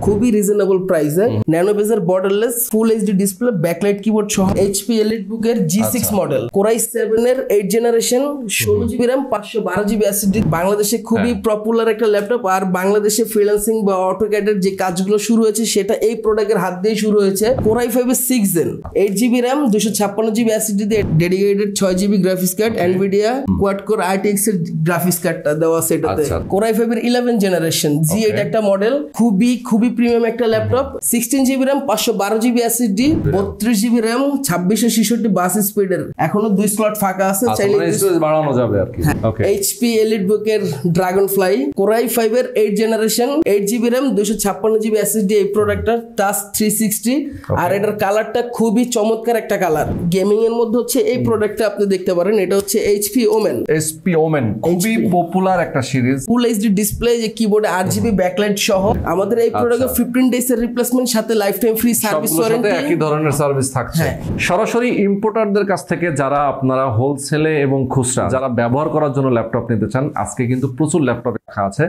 খুবই রিজনেবল প্রাইসে ন্যানো বেজের borderless full HD display backlight keyboard সহ এইচপি এলিটবুক এর G6 মডেল Core i7 এর 8 generation 16GB RAM 512GB SSD বাংলাদেশে খুবই পপুলার একটা ল্যাপটপ। আর বাংলাদেশে ফ্রিল্যান্সিং বা অটোক্যাডের যে কাজগুলো শুরু হয়েছে সেটা এই প্রোডাক্টের হাত দিয়ে শুরু হয়েছে। Core i5 এর 6 Gen 8GB RAM 256GB SSD দিয়ে dedicated 6GB graphics card Nvidia quad core RTX এর গ্রাফিক্স কার্ডটা দেওয়া আছে এটাতে। Core i5 এর 11 জেনারেশন G8 একটা মডেল, খুবই প্রিমিয়াম একটা laptop. 16GB RAM 512GB SSD 32GB RAM 2666 বাস স্পিডের, এখনো 2 স্লট ফাঁকা আছে, চাইলে স্পেস বাড়ানো যাবে আর কি। ওকে। HP এলিটবুক এর ড্রাগনফ্লাই Core i5 এর 8 generation 8GB RAM 256GB SSD এই প্রোডাক্টটা টাচ 360। আর এটার কালারটা খুবই চমৎকার একটা কালার। গেমিং এর মধ্যে হচ্ছে এই প্রোডাক্টটা আপনি দেখতে পারেন, এটা হচ্ছে HP Omen খুবই পপুলার একটা সিরিজ। ফুল এইচডি ডিসপ্লে, যে কিবোর্ডে 8GB ব্যাকলাইট সহ। আমাদের এই প্রোডাক্টে 15 ডেজ এর রিপ্লেসমেন্ট সাথে life time free service warranty, একই ধরনের সার্ভিস থাকছে। সরাসরি ইম্পোর্টারদের কাছ থেকে যারা আপনারা হোলসেলে এবং খুচরা যারা ব্যবহার করার জন্য ল্যাপটপ নিতে চান, আজকে কিন্তু প্রচুর ল্যাপটপ রাখা আছে।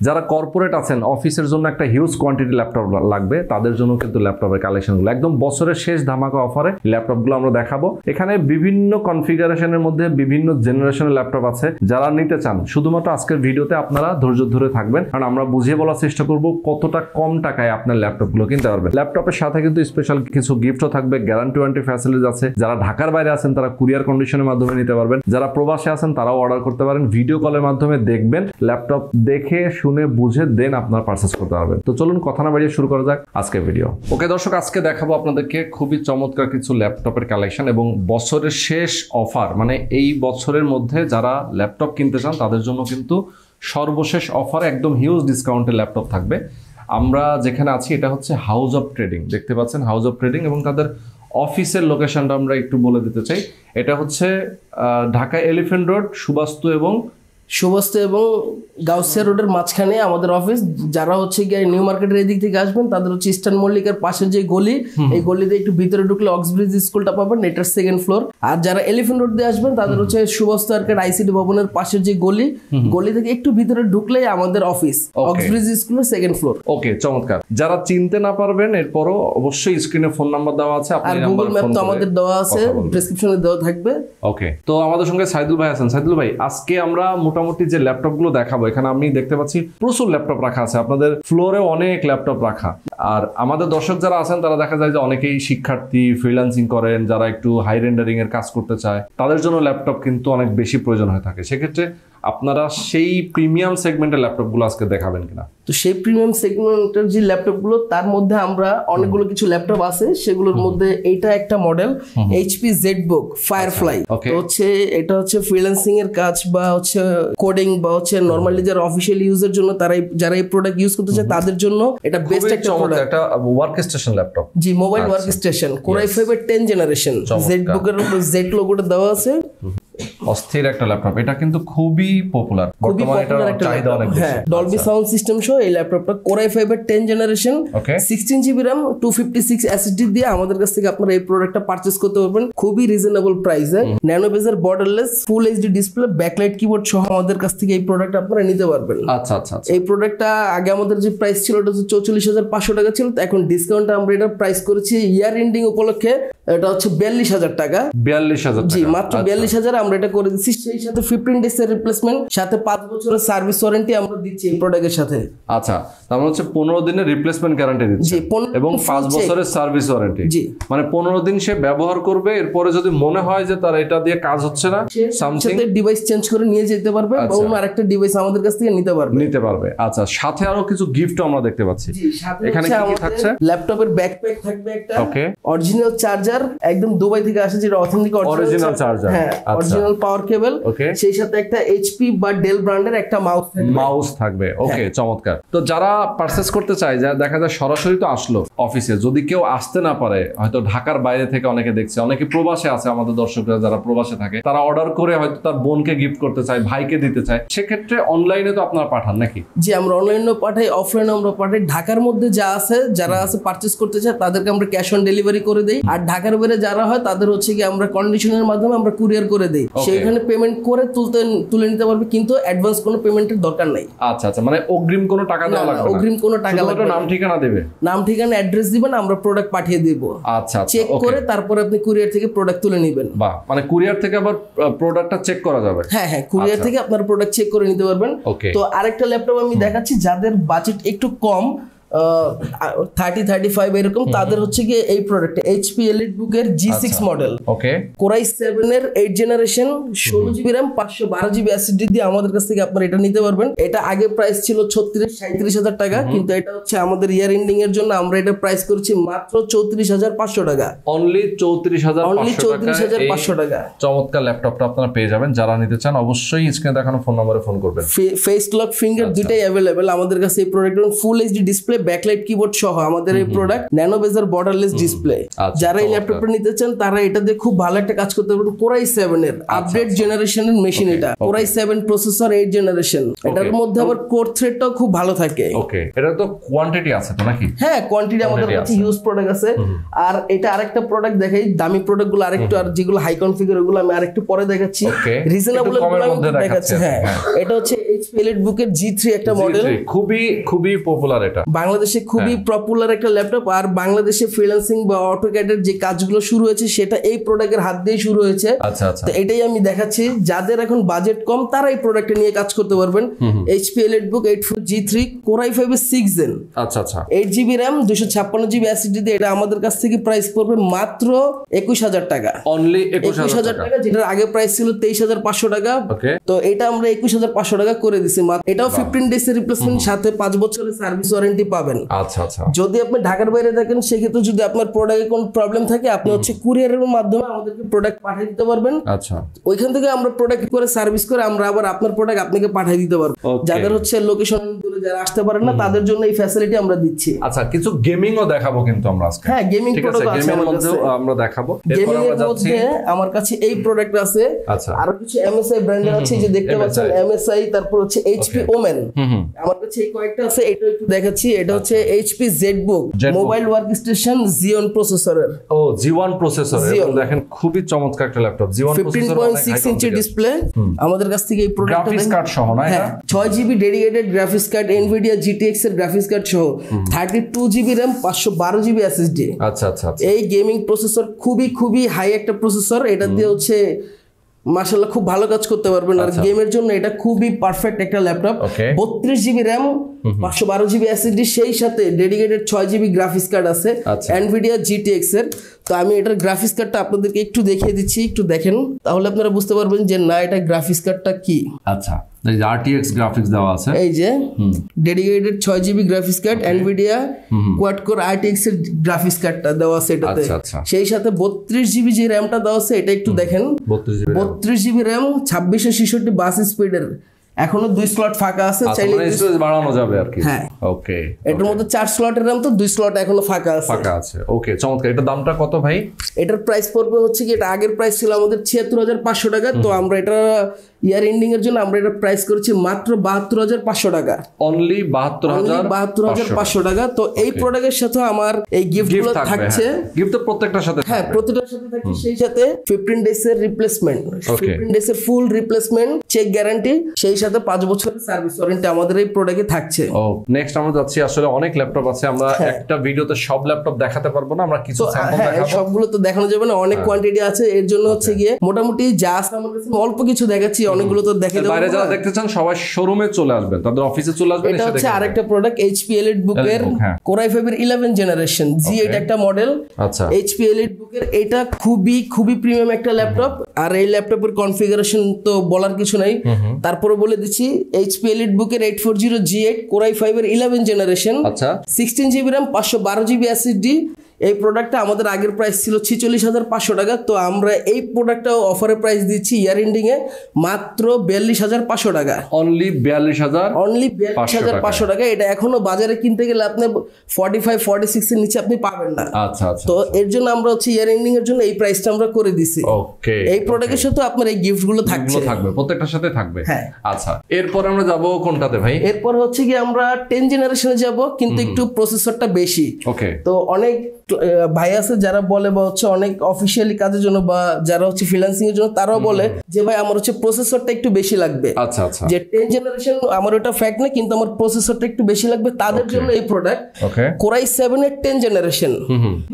যারা কর্পোরেট আছেন, অফিসের জন্য একটা হিউজ কোয়ান্টিটি ল্যাপটপ লাগবে, তাদের জন্য কিন্তু ল্যাপটপের কালেকশনগুলো একদম বছরের শেষ ধামাকা অফারে ল্যাপটপগুলো আমরা দেখাবো। এখানে বিভিন্ন কনফিগারেশনের মধ্যে বিভিন্ন জেনারেশনের ল্যাপটপ আছে। যারা নিতে চান শুধুমাত্র আজকের ভিডিওতে আপনারা ধৈর্য ধরে থাকবেন, কারণ আমরা বুঝিয়ে বলার চেষ্টা করব কতটা কম টাকায় আপনার ল্যাপটপগুলো কিনতে পারবেন। ল্যাপটপের সাথে কিন্তু স্পেশাল কিছু গিফটও থাকবে, গ্যারান্টি ওয়ারেন্টি ফ্যাসিলিটিস আছে। যারা ঢাকার বাইরে আছেন তারা কুরিয়ার কন্ডিশনের মাধ্যমে নিতে পারবেন, যারা প্রবাসে আছেন তারাও অর্ডার করতে পারেন। ভিডিও কলের মাধ্যমে দেখবেন, ল্যাপটপ দেখে শুনে বুঝে দেন আপনার পারচেজ করতে পারবেন। তো চলুন কথা না বাড়িয়ে শুরু করা যাক আজকের ভিডিও। ওকে দর্শক, আজকে দেখাবো আপনাদেরকে খুবই চমৎকার কিছু ল্যাপটপের কালেকশন এবং বছরের শেষ অফার, মানে এই বছরের মধ্যে যারা ল্যাপটপ কিনতে চান তাদের জন্য কিন্তু সর্বশেষ অফারে একদম হিউজ ডিসকাউন্টের ল্যাপটপ থাকবে। আমরা যেখানে আছি এটা হচ্ছে হাউস অফ ট্রেডিং, দেখতে পাচ্ছেন হাউস অফ ট্রেডিং, এবং তাদের অফিসের লোকেশনটা আমরা একটু বলে দিতে চাই। এটা হচ্ছে ঢাকা এলিফ্যান্ট রোড, সুবাস্তু এবং গাউসিয়া রোডের মাঝখানে আমাদের অফিস। যারা হচ্ছে গিয়ে নিউ মার্কেটের এদিক থেকে আসবেন তাদের হচ্ছে ইস্টার্ন মল্লিকার পাশে যে গলি, এই গলিতে একটু ভিতরে ঢুকলে অক্সব্রিজ স্কুলটা পাবেন, এটার সেকেন্ড ফ্লোর। আর যারা এলিফ্যান্ট রোড দিয়ে আসবেন তাদের হচ্ছে সুবাস্তু আর্কেড আইসিডি ভবনের পাশের যে গলি থেকে একটু ভিতরে ঢুকলেই আমাদের অফিস, অক্সব্রিজ স্কুলের সেকেন্ড ফ্লোর। ওকে, চমৎকার। যারা চিনতে না পারবেন এরপরও অবশ্যই স্ক্রিনে ফোন নাম্বার দেওয়া আছে, আর গুগল ম্যাপ তো আমাদের দেওয়া আছে, ডেসক্রিপশনে দেওয়া থাকবে। ওকে, তো আমাদের সঙ্গে সাইদুল ভাই আছেন। সাইদুল ভাই, আজকে আমরা মোটামুটি যে ল্যাপটপ গুলো দেখাবো, এখানে আমি দেখতে পাচ্ছি প্রচুর ল্যাপটপ রাখা আছে, আপনাদের ফ্লোরে অনেক ল্যাপটপ রাখা। আর আমাদের দর্শক যারা আছেন তারা দেখা যায় যে অনেকেই শিক্ষার্থী, ফ্রিল্যান্সিং করেন, যারা একটু হাই রেন্ডারিং এর কাজ করতে চায়, তাদের জন্য ল্যাপটপ কিন্তু অনেক বেশি প্রয়োজন হয়ে থাকে। সেক্ষেত্রে আপনারা সেই প্রিমিয়াম সেগমেন্টের ল্যাপটপগুলো আজকে দেখাবেন কিনা? তো সেই প্রিমিয়াম সেগমেন্টের যে ল্যাপটপগুলো, তার মধ্যে আমরা অনেকগুলো কিছু ল্যাপটপ আছে, সেগুলোর মধ্যে এইটা একটা মডেল HP ZBook Firefly। তো হচ্ছে এটা হচ্ছে ফ্রিল্যান্সিং এর কাজ বা হচ্ছে কোডিং বা হচ্ছে নরমালি যারা অফিশিয়াল ইউজের জন্য, যারা এই প্রোডাক্ট ইউজ করতে চায় তাদের জন্য এটা বেস্ট একটা প্রোডাক্ট, একটা ওয়ার্ক স্টেশন ল্যাপটপ। জি, mobile workstation. Core i5 এর 10 জেনারেশন, ZBook এর উপর Z লোগোটা দেওয়া আছে। অস্থির একটা ল্যাপটপ, এটা কিন্তু খুবই পপুলার বর্তমানে, এটা চাহিদা অনেক বেশি। ডলবি সাউন্ড সিস্টেম সহ এই ল্যাপটপটা Core i5 এর 10 জেনারেশন 16GB RAM 256 SSD দিয়ে আমাদের কাছ থেকে আপনারা এই প্রোডাক্টটা পারচেজ করতে পারবেন খুবই রিজনেবল প্রাইসে। ন্যানো বেজের borderless full HD display backlight keyboard সহ আমাদের কাছ থেকে এই প্রোডাক্ট আপনারা নিতে পারবেন। আচ্ছা আচ্ছা। এই প্রোডাক্টটা আগে আমাদের যে প্রাইস ছিল ওটা হচ্ছে 44,500 টাকা ছিল, এখন ডিসকাউন্টে আমরা এটা প্রাইস করেছি ইয়ার এন্ডিং উপলক্ষে, এটা হচ্ছে 42,000 টাকা। 42,000? জি, মাত্র 42,000 আমরা এটা করে দিচ্ছি। সেই সাথে 15 ডেজ এর রিপ্লেসমেন্ট সাথে 5 বছরের সার্ভিস ওয়ারেন্টি আমরা দিচ্ছি এই প্রোডাক্টের সাথে। আচ্ছা, তার মানে হচ্ছে 15 দিনের রিপ্লেসমেন্ট গ্যারান্টি দিচ্ছি এবং 5 বছরের সার্ভিস ওয়ারেন্টি। জি, মানে 15 দিন সে ব্যবহার করবে, এরপরে যদি মনে হয় যে তার এটা দিয়ে কাজ হচ্ছে না, সামথিং ডিভাইস চেঞ্জ করে নিয়ে যেতে পারবে বা অন্য আরেকটা ডিভাইস আমাদের কাছ থেকে নিতে পারবে। আচ্ছা, সাথে আরো কিছু গিফটও আমরা দেখতে পাচ্ছি। এখানে কি থাকছে? ল্যাপটপের ব্যাকপ্যাক থাকবে একটা, ওকে, অরিজিনাল চার্জার একদম দুবাই থেকে আসে, যেটা অথেন্টিক অরিজিনাল চার্জার, হ্যাঁ, অরিজিনাল পাওয়ার কেবল। সেই সাথে একটা HP বা ডেল ব্র্যান্ডের একটা মাউস থাকবে। ওকে, চমৎকার। তো যারা পারচেজ করতে চায়, যা দেখা যায় সরাসরি তো আসলো অফিসে, যদি কেউ আসতে না পারে, হয়তো ঢাকার বাইরে থেকে অনেকে দেখছে, অনেকে প্রবাসে আছে, আমাদের দর্শকরা যারা প্রবাসে থাকে তারা অর্ডার করে হয়তো তার বোনকে গিফট করতে চায়, ভাইকে দিতে চায়, সেক্ষেত্রে অনলাইনে তো আপনারা পাঠান নাকি? জি, আমরা অনলাইনেও পাঠাই, অফলাইনে আমরা পাঠাই। ঢাকার মধ্যে যারা আছে পারচেজ করতে চায় তাদেরকে আমরা ক্যাশ অন ডেলিভারি করে দেই, আর ঢাকার বাইরে যারা হয় তাদের হচ্ছে কি আমরা কন্ডিশনের মাধ্যমে আমরা কুরিয়ার করে দেই। দিই, সেইখানে পেমেন্ট করে তুলে নিতে পারবে, কিন্তু অ্যাডভান্স কোনো পেমেন্টের দরকার নাই। আচ্ছা আচ্ছা, মানে অগ্রিম কোনো টাকা দেওয়া লাগবে না, অগ্রিম কোনো টাকা লাগবে না, নাম ঠিকানা দেবে, নাম ঠিকানা অ্যাড্রেস দিবেন, আমরা প্রোডাক্ট পাঠিয়ে দিব। আচ্ছা আচ্ছা, চেক করে তারপরে আপনি কুরিয়ার থেকে প্রোডাক্ট তুলে নেবেন। বাহ, মানে কুরিয়ার থেকে আবার প্রোডাক্টটা চেক করা যাবে? হ্যাঁ হ্যাঁ, কুরিয়ার থেকে আপনার প্রোডাক্ট চেক করে নিতে পারবেন। তো আরেকটা ল্যাপটপ আমি দেখাচ্ছি যাদের বাজেট একটু কম, 30-35 এরকম, তাদের হচ্ছে গিয়ে এই প্রোডাক্ট HP EliteBook এর G6 মডেল, Core i7 এর 8 generation, 16GB RAM, 512GB SSD দিয়ে আমাদের কাছ থেকে আপনারা এটা নিতে পারবেন। এটা আগে প্রাইস ছিল 36-37 হাজার টাকা, কিন্তু এটা হচ্ছে আমাদের ইয়ার এন্ডিং এর জন্য আমরা এটা প্রাইস করছি মাত্র 34,500 টাকা। অনলি 34,500 টাকা। চমৎকার ল্যাপটপটা আপনারা পেয়ে যাবেন। যারা নিতে চান অবশ্যই স্ক্রিনে দেখানো ফোন নম্বরে ফোন করবেন। ফেস লক ফিঙ্গার দুইটাই অ্যাভেলেবেল আমাদের কাছে। এই প্রোডাক্টের ফুল এইচডি ডিসপ্লে, ব্যাকলাইট কিবোর্ড সহ আমাদের এই প্রোডাক্ট, ন্যানো বেজার বর্ডারলেস ডিসপ্লে। যারা এই ল্যাপটপটা নিতে চান তারা এটা দিয়ে খুব ভালো একটা কাজ করতে পারবেন। Core i7 এর আপডেট জেনারেশনের মেশিন এটা, Core i7 প্রসেসর 8 জেনারেশন, এটার মধ্যে আবার কোর থ্রেডটাও খুব ভালো থাকে। ওকে, এটা তো কোয়ান্টিটি আছে তো নাকি? হ্যাঁ, কোয়ান্টিটি আমাদের কাছে হিউজ প্রোডাক্ট আছে। আর এটা আরেকটা প্রোডাক্ট দেখাই, দামি প্রোডাক্ট গুলো আরেকটু, আর যেগুলো হাই কনফিগার ওগুলো আমি আরেকটু পরে দেখাচ্ছি, রিজনেবল দেখাচ্ছি। হ্যাঁ, এটা হচ্ছে HP EliteBook এর G3 একটা মডেল, খুবই পপুলার। এটা বাংলাদেশে খুবই পপুলার একটা ল্যাপটপ। আর বাংলাদেশে ফ্রিল্যান্সিং বা অটোক্যাডের যে কাজগুলো শুরু হয়েছে সেটা এই প্রোডাক্টের হাত দিয়ে শুরু হয়েছে। আচ্ছা আচ্ছা, তো এটাই আমি দেখাচ্ছি, যাদের এখন বাজেট কম তারা এই প্রোডাক্টটা নিয়ে কাজ করতে পারবেন। HP EliteBook 84 G3 Core i5 এর 6 জেন, আচ্ছা আচ্ছা, 8GB RAM, 256GB SSD দিয়ে এটা আমাদের কাছ থেকে প্রাইস পড়বে মাত্র 21,000 টাকা। অনলি 21,000 টাকা, যেটার আগে প্রাইস ছিল 23,500 টাকা। তো এটা আমরা 21,500 টাকা করে দিছি। এটাও 15 ডেজ এর রিপ্লেসমেন্ট, সাথে 5 বছরের সার্ভিস ওয়ারেন্টি পাবেন। আচ্ছা আচ্ছা, যদি আপনি ঢাকার বাইরে থাকেন সেক্ষেত্রে যদি আপনার প্রোডাক্টে কোনো প্রবলেম থাকে আপনি হচ্ছে কুরিয়ারের মাধ্যমে আমাদেরকে প্রোডাক্ট পাঠিয়ে দিতে পারবেন। আচ্ছা, ওইখান থেকে আমরা প্রোডাক্ট করে সার্ভিস করে আমরা আবার আপনার প্রোডাক্ট আপনাকে পাঠিয়ে দিতে পারবো। যাদের হচ্ছে লোকেশন দূরে যারা আসতে পারেন না তাদের জন্য এই ফ্যাসিলিটি আমরা দিচ্ছি। আচ্ছা, কিছু গেমিংও দেখাবো কিন্তু আমরা আজকে। হ্যাঁ, গেমিং প্রোডাক্ট আছে আমাদের কাছে, আমরা দেখাবো। এরপর আমরা যাচ্ছি, আমার কাছে এই প্রোডাক্ট আছে। আচ্ছা, আর কিছু MSI ব্র্যান্ডের আছে, যে দেখতে পাচ্ছেন MSI, তারপর হচ্ছে HP Omen, আমার কাছে এই কয়েকটা আছে, এটা একটু দেখাচ্ছি। এটা হচ্ছে HP ZBook mobile workstation Xeon প্রসেসরের। Xeon প্রসেসর, দেখেন খুবই চমৎকার একটা laptop. Xeon processor, 15.6 inch display, আমাদের কাছ থেকে এই প্রোডাক্টটা, গ্রাফিক্স কার্ড সহ না? হ্যাঁ, 6GB dedicated graphics card, Nvidia GTX এর গ্রাফিক্স কার্ড সহ, 32GB RAM, 512GB SSD। আচ্ছা আচ্ছা, এই গেমিং প্রসেসর খুবই হাই একটা প্রসেসর। এটা দিয়ে হচ্ছে মাশাআল্লাহ খুব ভালো কাজ করতে পারবেন। আর গেমের জন্য এটা খুবই পারফেক্ট একটা laptop. 32GB RAM, 512GB SSD, সেই সাথে ডেডিকেটেড 6GB গ্রাফিক্স কার্ড আছে Nvidia GTX এর। তো আমি এটার গ্রাফিক্স কার্ডটা আপনাদেরকে একটু দেখিয়ে দিচ্ছি, একটু দেখেন, তাহলে আপনারা বুঝতে পারবেন যে না এটা গ্রাফিক্স কার্ডটা কি। আচ্ছা, RTX গ্রাফিক্স দেওয়া আছে, এই যে dedicated 6GB graphics card Nvidia quad core RTX এর গ্রাফিক্স কার্ডটা দেওয়া আছে এটাতে। সেই সাথে 32GB যে র্যামটা দেওয়া আছে এটা একটু দেখেন, 32GB RAM, 2666 বাস স্পিডের, এখনো 2 স্লট ফাঁকা আছে, চাইলে স্টোরেজ বাড়ানো যাবে আর কি। হ্যাঁ, ওকে, এটার মধ্যে 4 স্লটের RAM, তো 2 স্লট এখনো ফাঁকা আছে। ওকে, চমৎকার। এটার দামটা কত ভাই? এটার প্রাইস পড়বে হচ্ছে কি, এটা আগের প্রাইস ছিল আমাদের 76,500 টাকা, তো আমরা এটা ইয়ার এন্ডিং এর জন্য আমরা এটা প্রাইস করেছি মাত্র 72,500 টাকা। অনলি 72,500 টাকা। তো এই প্রোডাক্টের সাথে আমার এই গিফটগুলো থাকছে। গিফট তো প্রত্যেকটার সাথে, হ্যাঁ, প্রত্যেকটার সাথে থাকছে। সেই সাথে 15 ডেজ এর রিপ্লেসমেন্ট, 15 ডেজ এর ফুল রিপ্লেসমেন্ট চেক গ্যারান্টি, সেই সাথে 5 বছরের সার্ভিস ওয়ারেন্টি আমাদের এই প্রোডাক্টে থাকছে। নেক্সট আমরা যাচ্ছি, আসলে অনেক ল্যাপটপ আছে, আমরা একটা ভিডিওতে সব ল্যাপটপ দেখাতে পারবো না, আমরা কিছু স্যাম্পল দেখাবো। সবগুলো তো দেখানো যাবে না, অনেক কোয়ান্টিটি আছে, এর জন্য হচ্ছে গিয়ে মোটামুটি যা আছে আমার কাছে অল্প কিছু দেখাচ্ছি, অনেকগুলো তো দেখে দেব। বাইরে যারা দেখতে চান সবাই শোরুমে চলে আসবেন, তাদের অফিসে চলে আসবেন। এটা হচ্ছে আরেকটা প্রোডাক্ট HP EliteBook এর Core i5 এর 11 জেনারেশন G8 একটা মডেল। আচ্ছা, HP EliteBook এর এটা খুবই প্রিমিয়াম একটা ল্যাপটপ। আর এই ল্যাপটপের কনফিগারেশন তো বলার কিছু নাই, তারপরে বলে দিচ্ছি। HP EliteBook এর 840 G8 Core i5 এর 11 জেনারেশন, আচ্ছা, 16GB RAM, 512GB SSD। এই প্রোডাক্টটা আমাদের আগের প্রাইস ছিল 46,500 টাকা, তো আমরা এই প্রোডাক্টটা অফারে প্রাইস দিচ্ছি ইয়ার এন্ডিং এ মাত্র 42,500 টাকা। অনলি 42,500 টাকা। এটা এখনো বাজারে কিনতে গেলে আপনি 45-46 এর নিচে আপনি পাবেন না। আচ্ছা আচ্ছা, তো এর জন্য আমরা হচ্ছে ইয়ার এন্ডিং এর জন্য এই প্রাইসটা আমরা করে দিছি। ওকে, এই প্রোডাক্টের সাথে আপনার এই গিফট গুলো থাকবে, প্রত্যেকটার সাথে থাকবে। হ্যাঁ, আচ্ছা, এরপর আমরা যাব কোনটাতে ভাই? এরপর হচ্ছে কি আমরা 10 জেনারেশনে যাব, কিন্তু একটু প্রসেসরটা বেশি। ওকে, তো অনেক ভাই আছে যারা বলে বা হচ্ছে অনেক অফিসিয়ালি কাজের জন্য বা যারা হচ্ছে ফ্রিল্যান্সিং এর জন্য তারাও বলে যে ভাই আমার হচ্ছে প্রসেসরটা একটু বেশি লাগবে। আচ্ছা আচ্ছা, যে 10 জেনারেশন আমার ওটা ফ্যাক্ট না, কিন্তু আমার প্রসেসরটা একটু বেশি লাগবে, তাদের জন্য এই প্রোডাক্ট। ওকে, Core i7 এর 10 জেনারেশন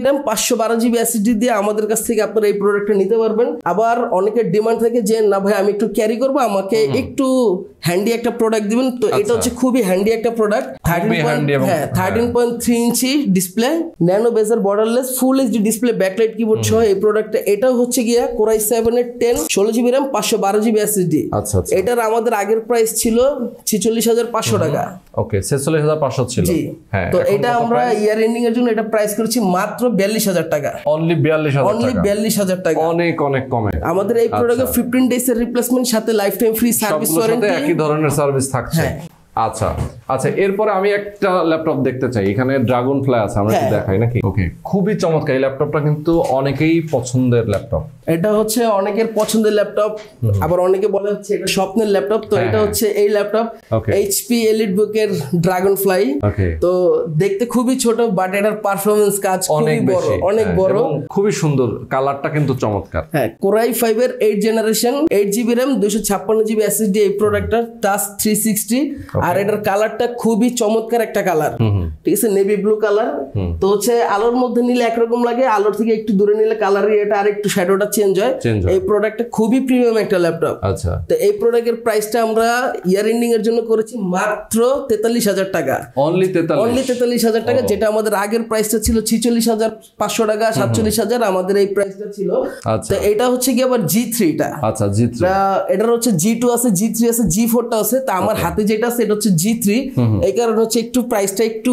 RAM 512 জিবি এসএসডি দিয়ে আমাদের কাছ থেকে আপনারা এই প্রোডাক্টটা নিতে পারবেন। আবার অনেকের ডিমান্ড থাকে যে না ভাই আমি একটু ক্যারি করবো, আমাকে একটু হ্যান্ডি একটা প্রোডাক্ট দিবেন, তো এটা হচ্ছে খুবই হ্যান্ডি একটা প্রোডাক্ট। 13.3 ইঞ্চি ডিসপ্লে, ন্যানো বেজার borderless full HD display, backlight keyboard সহ এই প্রোডাক্টটা। এটাও হচ্ছে গিয়া Core i7 এর 10 16 জিবি RAM 512 জিবি এসএসডি। আচ্ছা আচ্ছা, এটার আমাদের আগের প্রাইস ছিল 46,500 টাকা। ওকে, 46,500 ছিল। হ্যাঁ, তো এটা আমরা ইয়ার এন্ডিং এর জন্য এটা প্রাইস করেছি মাত্র 42,000 টাকা। অনলি 42,000 টাকা, অনেক অনেক কমে। আমাদের এই প্রোডাক্টে 15 ডেজ এর রিপ্লেসমেন্ট সাথে life time free service warranty, একই ধরনের সার্ভিস থাকছে। আচ্ছা আচ্ছা, এরপরে আমি একটা ল্যাপটপ দেখতে চাই, এখানে ড্রাগন ফ্লাই আছে, আমরা একটু দেখাই নাকি? ওকে, খুবই চমৎকার এই ল্যাপটপটা, কিন্তু অনেকেই পছন্দের ল্যাপটপ। এটা হচ্ছে অনেকের পছন্দের ল্যাপটপ, আবার অনেকে বলে হচ্ছে এটা স্বপ্নের ল্যাপটপ। তো এটা হচ্ছে এই ল্যাপটপ এইচপি এলিটবুক এর ড্রাগন ফ্লাই। তো দেখতে খুবই ছোট, বাট এটার পারফরম্যান্স কাজ খুবই বড়, অনেক বড়, খুবই সুন্দর, কালারটা কিন্তু চমৎকার। হ্যাঁ, Core i5 এর 8 generation 8 GB RAM 256 GB SSD এই প্রোডাক্টটার, টাচ 360। আর এটার কালারটা খুবই চমৎকার একটা কালার, ঠিক আছে, নেভি ব্লু কালার। তো হচ্ছে আলোর মধ্যে নিলে একরকম লাগে, আলোর থেকে একটু দূরে নিলে কালার এটা আর একটু শ্যাডোটা চেঞ্জ হয়। এই প্রোডাক্টটা খুবই প্রিমিয়াম একটা ল্যাপটপ। আচ্ছা, তো এই প্রোডাক্টের প্রাইসটা আমরা ইয়ার এন্ডিং এর জন্য করেছি মাত্র 43,000 টাকা। অনলি 43,000 টাকা, যেটা আমাদের আগের প্রাইসটা ছিল 46,500 টাকা, 47,000 আমাদের এই প্রাইসটা ছিল। তো এটা হচ্ছে কি আবার G3 টা। আচ্ছা, G3, এটার হচ্ছে G2 আছে, G3 আছে, G4 টা আছে। তা আমার হাতে যেটা আছে এটা হচ্ছে G3, এই কারণে হচ্ছে একটু প্রাইসটা একটু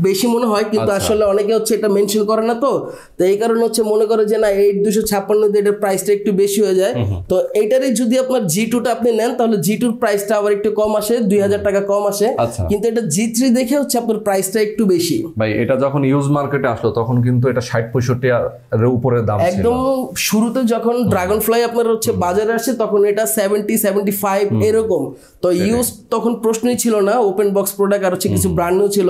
বেশি মনে হয়, কিন্তু আসলে অনেকে হচ্ছে এটা মেনশন করে না। তো এই কারণে হচ্ছে মনে করে যে না 8256 দিয়ে এটার প্রাইসটা একটু বেশি হয়ে যায়। তো এইটারই যদি আপনার G2 টা আপনি নেন তাহলে G2 এর প্রাইসটা আবার একটু কম আসে, 2000 টাকা কম আসে। কিন্তু এটা G3 দেখে হচ্ছে আপনার প্রাইসটা একটু বেশি। ভাই এটা যখন ইউজ মার্কেটে আসলো তখন কিন্তু এটা 60-65 এর উপরে দাম ছিল। একদম শুরুতে যখন ড্রাগন ফ্লাই আপনার হচ্ছে বাজারে আসে তখন এটা 70-75 এরকম। তো ইউজ তখন প্রশ্নই ছিল না, ওপেন বক্স প্রোডাক্ট আর হচ্ছে কিছু ব্র্যান্ড নিউ ছিল।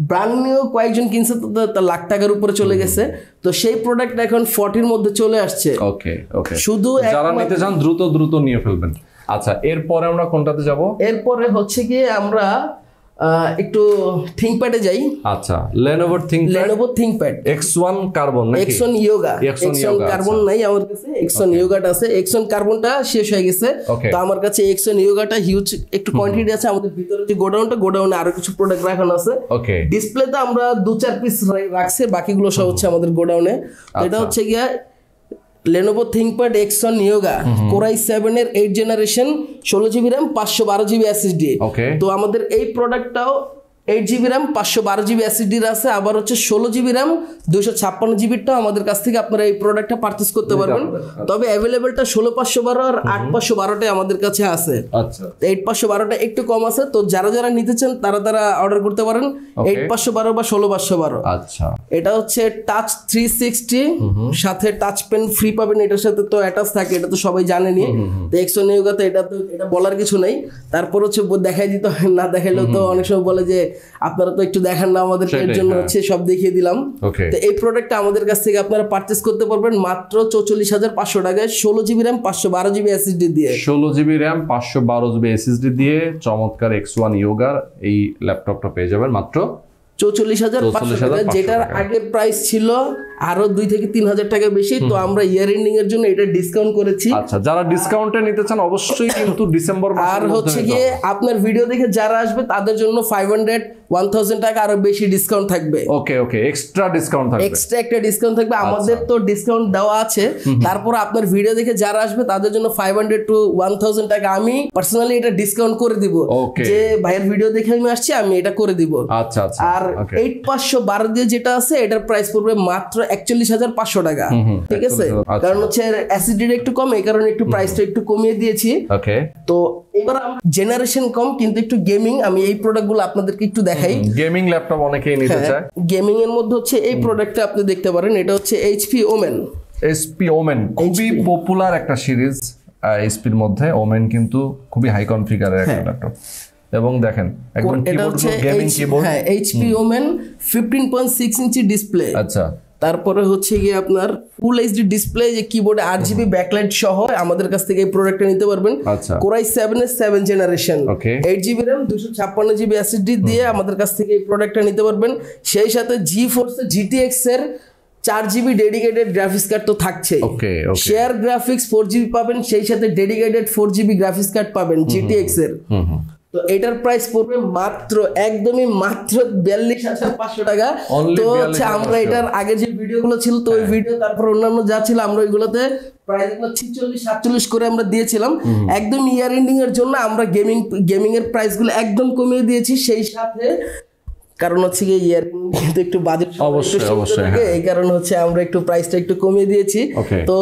ব্র্যান্ড নিউ কয়েকজন কিনছে তো লাখ টাকার উপরে চলে গেছে। তো সেই প্রোডাক্ট এখন 40 মধ্যে চলে আসছে। ওকে ওকে, শুধু যারা নিতে চান দ্রুত নিয়ে ফেলবেন। আচ্ছা, এরপরে আমরা কোনটাতে যাব? এরপরে হচ্ছে কি আমরা একটু থিংকপ্যাডে যাই। আচ্ছা, Lenovo ThinkPad X1 কার্বন নাকি X1 Yoga? X1 কার্বন নাই আমার কাছে, X1 Yoga টা আছে। X1 কার্বনটা শেষ হয়ে গেছে, তো আমার কাছে X1 Yoga টা হিউজ একটু কোয়ান্টিটি আছে। আমাদের ভিতরে যে গোডাউনে আরো কিছু প্রোডাক্ট রাখানো আছে। ওকে, ডিসপ্লেতে আমরা 2-4 পিস রাখছি, বাকিগুলো সব হচ্ছে আমাদের গোডাউনে। এটা হচ্ছে গিয়া Lenovo ThinkPad X1 Yoga Core i7 এর 8 generation 16 GB RAM 512 GB SSD. তো আমাদের এই প্রোডাক্টটাও 8 জিবি RAM 512 জিবি এসএসডি আছে, আবার হচ্ছে 16 জিবি RAM 256 জিবিটাও আমাদের কাছ থেকে আপনারা এই প্রোডাক্টটা পারচেজ করতে পারবেন। তবে অ্যাভেলেবেলটা 16,512 আর 8,512টাই আমাদের কাছে আছে। আচ্ছা, 8,512টা একটু কম আছে। তো যারা নিতে চান তারা অর্ডার করতে পারেন 8,512 বা 16,512। আচ্ছা, এটা হচ্ছে টাচ 360 সাথে টাচ পেন ফ্রি পাবেন, এটার সাথে তো অ্যাটাচ থাকে, এটা তো সবাই জানেনই। তো X1 Yoga তে এটা বলার কিছু নাই। তারপর হচ্ছে দেখাই দিতে হয় না, দেখাইলেও তো অনেক সময় বলে যে আপনারা তো একটু দেখান না আমাদের, এর জন্য হচ্ছে সব দেখিয়ে দিলাম। তো এই প্রোডাক্টটা আমাদের কাছ থেকে আপনারা পারচেজ করতে পারবেন মাত্র 44,500 টাকায় 16 জিবি RAM 512 জিবি এসএসডি দিয়ে। 16 জিবি RAM 512 জিবি এসএসডি দিয়ে চমৎকার X1 Yoga এই ল্যাপটপটা পেয়ে যাবেন মাত্র 44,500 টাকা, যেটার আগের প্রাইস ছিল আরো 2-3 হাজার টাকা বেশি। তো আমরা ইয়ার এন্ডিং এর জন্য এটা ডিসকাউন্ট করেছি। আচ্ছা, যারা ডিসকাউন্টে নিতে চান অবশ্যই কিন্তু ডিসেম্বর মাসে। আর হচ্ছে গিয়ে আপনার ভিডিও দেখে যারা আসবে তাদের জন্য 500-1000 টাকা আরো বেশি ডিসকাউন্ট থাকবে। ওকে, এক্সট্রা ডিসকাউন্ট থাকবে, এক্সট্রা একটা ডিসকাউন্ট থাকবে। আমাদের তো ডিসকাউন্ট দেওয়া আছে, তারপর আপনার ভিডিও দেখে যারা আসবে তাদের জন্য 500-1000 টাকা আমি পার্সোনালি এটা ডিসকাউন্ট করে দিব, যে ভাইয়ের ভিডিও দেখে আমি আসছি, আমি এটা করে দিব। আচ্ছা আচ্ছা, আর 8512 দিয়ে যেটা আছে এটার প্রাইস পড়বে মাত্র 41,500 টাকা। ঠিক আছে, কারণ হচ্ছে অ্যাসিডিটি একটু কম, এই কারণে একটু প্রাইসটা একটু কমিয়ে দিয়েছি। ওকে, তো এবার জেনারেশন কম কিন্তু একটু গেমিং, আমি এই প্রোডাক্টগুলো আপনাদেরকে একটু দেখাই। গেমিং ল্যাপটপ অনেকেই নিতে চায়। গেমিং এর মধ্যে হচ্ছে এই প্রোডাক্টটা আপনি দেখতে পারেন, এটা হচ্ছে HP Omen, খুবই পপুলার একটা সিরিজ। এসপির মধ্যে ওমেন কিন্তু খুবই হাই কনফিগারের একটা ল্যাপটপ, এবং দেখেন একদম কিবোর্ড গেমিং কিবোর্ড। হ্যাঁ, HP Omen 15.6 ইঞ্চি ডিসপ্লে। আচ্ছা, তারপরে হচ্ছে গিয়ে আপনার ফুল এইচডি ডিসপ্লে, যে কিবোর্ডে 8GB ব্যাকলাইট সহ আমাদের কাছ থেকে এই প্রোডাক্টটা নিতে পারবেন। আচ্ছা, কোরাই 7 এর 7 জেনারেশন, ওকে, 8GB RAM 256GB SSD দিয়ে আমাদের কাছ থেকে এই প্রোডাক্টটা নিতে পারবেন। সেই সাথে GeForce GTX এর 4GB ডেডিকেটেড গ্রাফিক্স কার্ড তো থাকছেই। ওকে, শেয়ার গ্রাফিক্স 4GB পাবেন, সেই সাথে ডেডিকেটেড 4GB গ্রাফিক্স কার্ড পাবেন GTX এর। তো এটার প্রাইস পড়বে মাত্র একদমই মাত্র 42,500 টাকা। তো হচ্ছে আমরা এটার আগে যে ভিডিওগুলো ছিল, তো ওই ভিডিও তারপর অন্যান্য যা ছিল আমরা ওইগুলোতে প্রাইস 46-47 করে আমরা দিয়েছিলাম। একদম ইয়ার এন্ডিং এর জন্য আমরা গেমিং এর প্রাইস গুলো একদম কমিয়ে দিয়েছি। সেই সাথে কারণ হচ্ছে কি ইয়ার কিন্তু একটু বাজেট অবশ্যই এই কারণে হচ্ছে আমরা একটু প্রাইসটা একটু কমিয়ে দিয়েছি। তো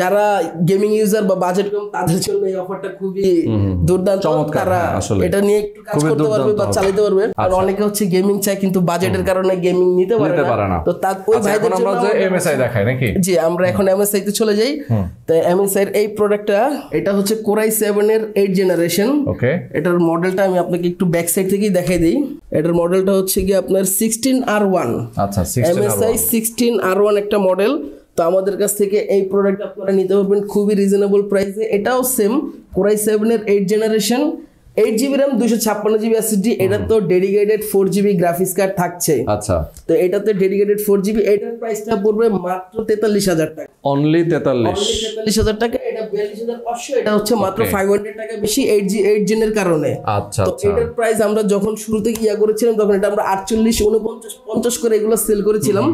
যারা গেমিং ইউজার বা বাজেট কম তাদের জন্য এই অফারটা খুবই দুর্দান্ত। তারা এটা নিয়ে একটু কাজ করতে পারবে বা চালাতে পারবে। আর অনেকে হচ্ছে গেমিং চায় কিন্তু বাজেটের কারণে গেমিং নিতে পারে না। তো তার ওই ভাইদের জন্য আমরা এমএসআই দেখাই নাকি? জি, আমরা এখন এমএসআই তে চলে যাই। তো এমএসআই এর এই প্রোডাক্টটা, এটা হচ্ছে কোরাই 7 এর 8 জেনারেশন। ওকে, এটার মডেলটা আমি আপনাকে একটু ব্যাক সাইড থেকেই দেখাই দেই। এটার মডেলটা হচ্ছে কি আপনার 16R1। আচ্ছা, এমএসআই 16R1 একটা মডেল। তো আমাদের কাছ থেকে এই প্রোডাক্ট আপনারা নিতে পারবেন খুবই রিজনেবল প্রাইসে। এটাও সেম কোরাই 7 এর 8 generation, 8GB RAM 256GB SSD। এটা তো ডেডিকেটেড 4GB গ্রাফিক্স কার্ড থাকছে। আচ্ছা, তো এটাতে ডেডিকেটেড 4GB। এটার প্রাইসটা পড়বে মাত্র 43,000 টাকা। অনলি 43,000 টাকা। এটা 42,500। এটা হচ্ছে মাত্র 500 টাকা বেশি 8 জেনের কারণে। আচ্ছা, তো এটার প্রাইস আমরা যখন শুরু থেকে করেছিলাম তখন এটা আমরা 48, 49, 50 করে এগুলো সেল করেছিলাম।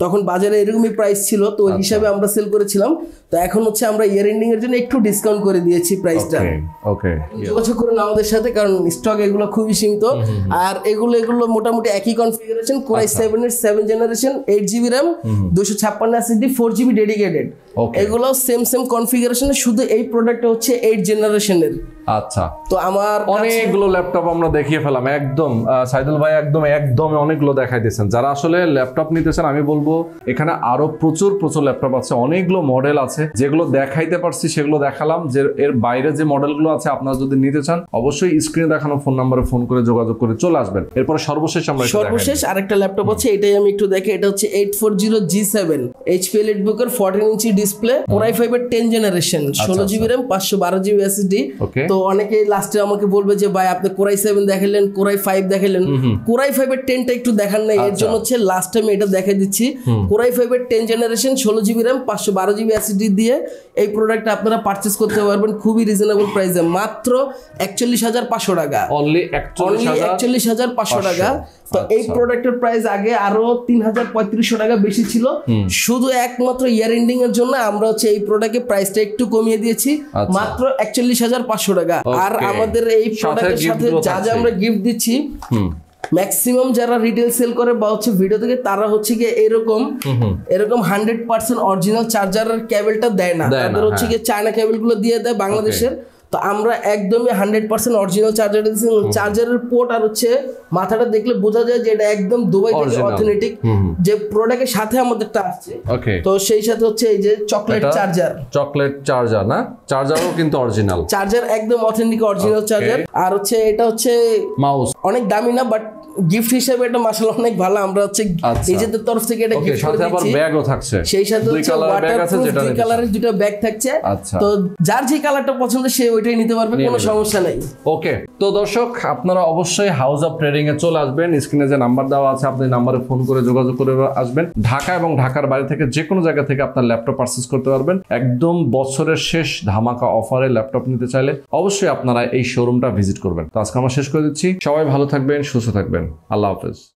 তখন বাজারে এরকমই প্রাইস ছিল, তো ওই হিসাবে আমরা সেল করেছিলাম। তো এখন হচ্ছে আমরা ইয়ার এন্ডিং এর জন্য একটু ডিসকাউন্ট করে দিয়েছি প্রাইসটা। ওকে, যোগাযোগ করুন আমাদের সাথে, কারণ স্টক এগুলো খুবই সীমিত। আর এগুলো মোটামুটি একই কনফিগারেশন, কোরাই 7 এর 7 generation, 8GB RAM 256 SSD 4GB dedicated. এগুলো সেম কনফিগারেশনে, শুধু এই প্রোডাক্টটা হচ্ছে 8 জেনারেশনের। আচ্ছা, তো আমার অনেকগুলো ল্যাপটপ আমরা দেখিয়ে ফেলাম। একদম সাইদুল ভাই একদম অনেকগুলো দেখাই দিয়েছেন। যারা আসলে ল্যাপটপ নিতেছেন, আমি বলবো এখানে আরো প্রচুর ল্যাপটপ আছে, অনেকগুলো মডেল আছে। যেগুলো দেখাইতে পারছি সেগুলো দেখালাম। যে এর বাইরে যে মডেলগুলো আছে আপনারা যদি নিতে চান অবশ্যই স্ক্রিনে দেখানো ফোন নাম্বারে ফোন করে যোগাযোগ করে চলে আসবেন। এরপর সর্বশেষ আরেকটা ল্যাপটপ আছে, এটাই আমি একটু দেখে। এটা হচ্ছে 840G7 HP EliteBook এর 14 ইঞ্চি ডিসপ্লে, কোরাই 5 এর 10 generation, 16GB RAM 512GB SSD। তো অনেকে লাস্টে আমাকে বলবে যে ভাই আপনি কোরাই 7 দেখালেন, কোরাই 5 দেখালেন, কোরাই 5 এর 10টা একটু দেখান নাই। এর জন্য হচ্ছে লাস্ট টাইম এটা দেখাই দিচ্ছি। কোরাই 5 এর 10 generation, 16GB RAM 512GB SSD দিয়ে এই প্রোডাক্টটা আপনারা পারচেজ করতে পারবেন খুবই রিজনেবল প্রাইসে, মাত্র 41,500 টাকা। অনলি 41,500 টাকা। তো এই প্রোডাক্টের প্রাইস আগে আরো 3,3500 টাকা বেশি ছিল। শুধু একমাত্র ইয়ার এন্ডিং এর জন্য আমরা হচ্ছে এই প্রোডাক্টের প্রাইসটা একটু কমিয়ে দিয়েছি, মাত্র 41,500 টাকা। আর আমাদের এই প্রোডাক্টের সাথে যা যা আমরা গিফট দিচ্ছি, ম্যাক্সিমাম যারা রিটেল সেল করে বা হচ্ছে ভিডিও থেকে, তারা হচ্ছে গিয়ে এরকম 100% অরিজিনাল চার্জারের কেবলটা দেয় না। তাদের হচ্ছে গিয়ে চায়না কেবল গুলো দিয়ে দেয় বাংলাদেশের। তো আমরা একদমই 100% অরিজিনাল চার্জার দিচ্ছি। চার্জারের পোর্ট আর হচ্ছে মাথাটা দেখলে বোঝা যায় যে এটা একদম দুবাই থেকে অথেন্টিক যে প্রোডাক্টের সাথে আমাদেরটা আসছে। তো সেই সাথে হচ্ছে এই যে চকলেট চার্জার না, চার্জারও কিন্তু অরিজিনাল চার্জার, একদম অথেন্টিক অরিজিনাল চার্জার। আর হচ্ছে এটা হচ্ছে মাউস, অনেক দামি না, বাট গিফট হিসেবে এটা মাশাআল্লাহ অনেক ভালো। আমরা হচ্ছে নিজেদের তরফ থেকে এটা গিফট করে দিচ্ছি। ব্যাগও থাকছে, সেই সাথে হচ্ছে ওয়াটারপ্রুফ 2 কালারের দুটো ব্যাগ থাকছে। তো যার যে কালারটা পছন্দ সে ওইটাই নিতে পারবে, কোনো সমস্যা নাই। ওকে, তো দর্শক আপনারা অবশ্যই হাউস অফ ট্রেডিং এ চলে আসবেন। স্ক্রিনে যে নাম্বার দেওয়া আছে আপনি নাম্বারে ফোন করে যোগাযোগ করে আসবেন। ঢাকা এবং ঢাকার বাইরে থেকে যে কোনো জায়গা থেকে আপনার ল্যাপটপ পারচেজ করতে পারবেন। একদম বছরের শেষ ধামাকা অফারে ল্যাপটপ নিতে চাইলে অবশ্যই আপনারা এই শোরুমটা ভিজিট করবেন। তো আজকে আমরা শেষ করে দিচ্ছি। সবাই ভালো থাকবেন, সুস্থ থাকবেন। আল্লাহ হাফেজ।